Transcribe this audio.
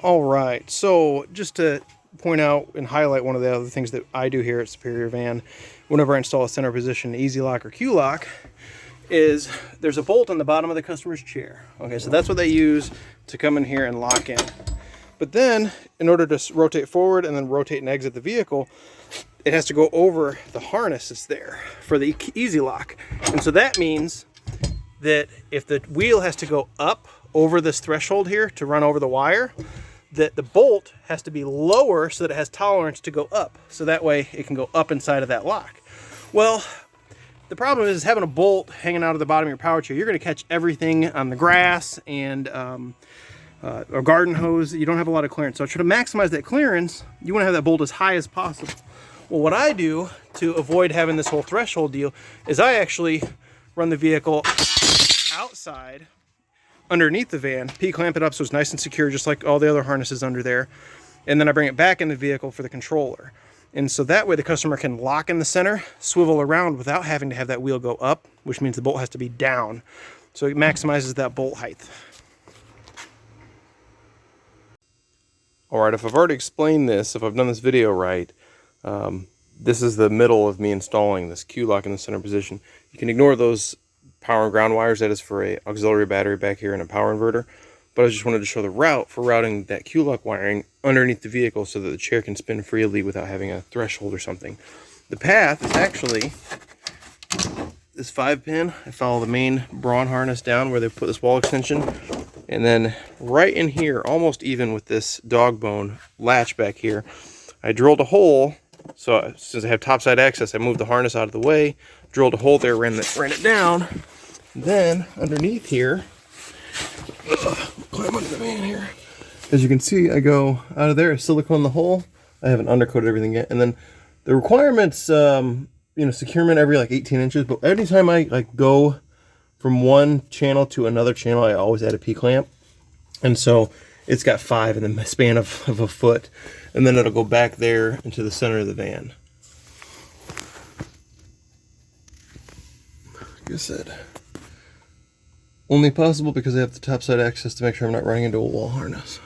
All right, so just to point out and highlight one of the other things that I do here at Superior Van whenever I install a center position ezlock or qlock is there's a bolt on the bottom of the customer's chair. Okay, so that's what they use to come in here and lock in. But then in order to rotate forward and then rotate and exit the vehicle, it has to go over the harness that's there for the ezlock. And so that means that if the wheel has to go up over this threshold here to run over the wire, that the bolt has to be lower so that it has tolerance to go up. So that way it can go up inside of that lock. Well, the problem is having a bolt hanging out of the bottom of your power chair, you're gonna catch everything on the grass and a garden hose. You don't have a lot of clearance. So to maximize that clearance, you wanna have that bolt as high as possible. Well, what I do to avoid having this whole threshold deal is I actually run the vehicle outside underneath the van, P-clamp it up so it's nice and secure just like all the other harnesses under there, and then I bring it back in the vehicle for the controller. And so that way the customer can lock in the center, swivel around without having to have that wheel go up, which means the bolt has to be down. So it maximizes that bolt height. All right, if I've already explained this, if I've done this video right, this is the middle of me installing this qlock in the center position. You can ignore those power and ground wires. That is for a auxiliary battery back here and a power inverter. But I just wanted to show the route for routing that qlock wiring underneath the vehicle so that the chair can spin freely without having a threshold or something. The path is actually this 5-pin. I follow the main brawn harness down where they put this wall extension. And then right in here, almost even with this dog bone latch back here, I drilled a hole. So since I have topside access, I moved the harness out of the way, drilled a hole there, ran it down. Then underneath here, climb under the van here. As you can see, I go out of there, I silicone the hole. I haven't undercoated everything yet. And then the requirements, securement every like 18 inches. But anytime I like go from one channel to another channel, I always add a P-clamp. And so it's got 5 in the span of a foot. And then it'll go back there into the center of the van. Like I said, only possible because I have the topside access to make sure I'm not running into a wall harness.